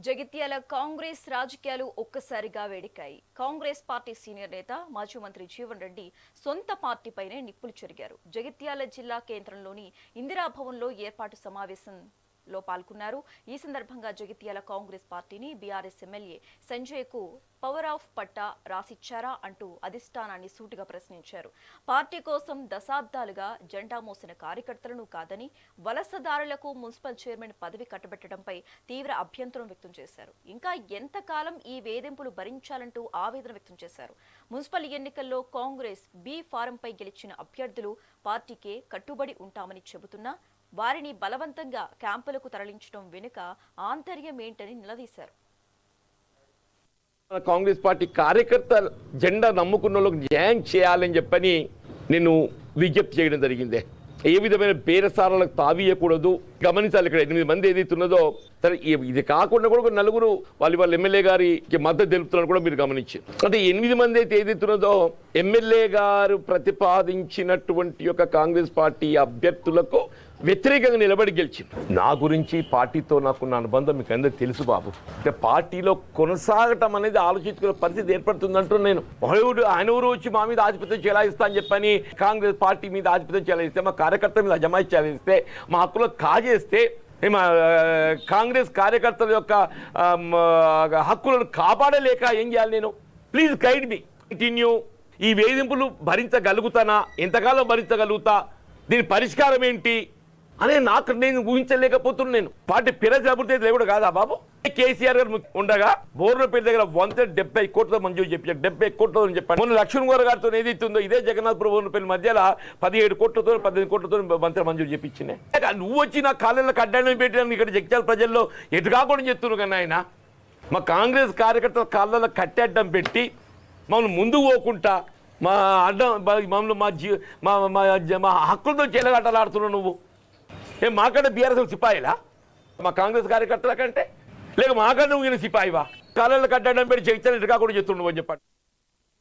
జగిత్యాల కాంగ్రెస్ రాజకీయాలు ఒక్కసారిగా వేడెక్కాయి. Congress party senior నేత మాజీ మంత్రి జీవన్ రెడ్డి సొంత పార్టీపైనే నిప్పులు చెరిగారు. జగిత్యాల జిల్లా కేంద్రంలోని ఇందిరాభవన్లో ఏర్పాటు సమావేశంలో పాల్గొన్నారు. ఈ సందర్భంగా జగిత్యాల కాంగ్రెస్ పార్టీని బీఆర్ఎస్ ఎమ్మెల్యే సంజయ్కు పవర్ ఆఫ్ పట్టా రాసిచ్చారా అంటూ అధిష్టానాన్ని సూటిగా ప్రశ్నించారు. పార్టీ కోసం దశాబ్దాలుగా జెండా మోసిన కార్యకర్తలను కాదని వలసదారులకు మున్సిపల్ చైర్మన్ పదవి కట్టబెట్టడంపై తీవ్ర అభ్యంతరం వ్యక్తం చేశారు. ఇంకా ఎంతకాలం ఈ వేధింపులు భరించాలంటూ ఆవేదన వ్యక్తం చేశారు. మున్సిపల్ ఎన్నికల్లో కాంగ్రెస్ బి ఫారంపై గెలిచిన అభ్యర్థులు పార్టీకే కట్టుబడి ఉంటామని చెబుతున్నా వారిని బలవంతంగా క్యాంపులకు తరలించడం వెనుక ఆంతర్యం ఏంటని నిలదీశారు. కాంగ్రెస్ పార్టీ కార్యకర్త జెండా నమ్ముకున్న వాళ్ళకి న్యాయం చేయాలని చెప్పని నేను విజ్ఞప్తి చేయడం జరిగింది. ఏ విధమైన బేరసారాలకు తావీయకూడదు. గమనించాలి, ఇక్కడ 8 మంది ఏదైతున్నదో సరే, ఇది కాకుండా కూడా నలుగురు వాళ్ళ ఎమ్మెల్యే గారికి మద్దతు తెలుపుతున్నారు కూడా మీరు గమనించారు. అంటే 8 మంది అయితే ఏదైతున్నదో ఎమ్మెల్యే గారు ప్రతిపాదించినటువంటి యొక్క కాంగ్రెస్ పార్టీ అభ్యర్థులకు వ్యతిరేకంగా నిలబడి గెలిచింది. నా గురించి పార్టీతో నాకున్న అనుబంధం మీకు అందరికీ తెలుసు బాబు. అంటే పార్టీలో కొనసాగటం అనేది ఆలోచించుకునే పరిస్థితి ఏర్పడుతుందంటూ నేను ఆయన ఊరు వచ్చి మా మీద ఆధిపత్యం చెలాయిస్తా అని చెప్పని కాంగ్రెస్ పార్టీ మీద ఆధిపత్యం చెలాయిస్తే, మా కార్యకర్త మీద అజమాయి చెలాయిస్తే, మా హక్కులకు కాజేస్తే కాంగ్రెస్ కార్యకర్తల యొక్క హక్కులను కాపాడలేక ఏం చేయాలి నేను? Please guide me. కంటిన్యూ. ఈ వేధింపులు భరించగలుగుతానా? ఎంతకాలం భరించగలుగుతా? దీని పరిష్కారం ఏంటి అనే నేను ఊహించలేకపోతున్నాను. నేను పార్టీ పిరసి అభివృద్ధి లేకుండా కాదా బాబు? కేసీఆర్ గారు ఉండగా బోర్నపల్లి దగ్గర 170 కోట్ల మంజూరు చెప్పారు. 70 కోట్లతో చెప్పాను. మొన్న లక్ష్మణ్ గారితో ఏదైతుందో ఇదే జగన్నాథ్పురం బోర్నపల్లి మధ్యలో 17 కోట్లతో 18 కోట్లతో మంత్రి మంజూరు చెప్పించింది. నువ్వు వచ్చి నా కాళ్ళకి అడ్డాన్ని పెట్టడానికి ఇక్కడ జగిత్యాల ప్రజల్లో ఎటు కాకుండా చెప్తున్నావు కన్నా ఆయన. మా కాంగ్రెస్ కార్యకర్తల కాళ్ళలో కట్టేడ్డం పెట్టి మమ్మల్ని ముందుకు పోకుండా మా అడ్డం మమ్మల్ని మా హక్కులతో చెలగట్టలాడుతున్నావు నువ్వు. మాకంటే బీఆర్ఎస్ సిపాయిలా మా కాంగ్రెస్ కార్యకర్తల కంటే? లేక మాకంటే నువ్వు సిపాయివా? కాళ్ళలో కట్టడం పెట్టి జగిత్యాల ఎటు కాకుండా చెప్తున్నావు అని చెప్పండి.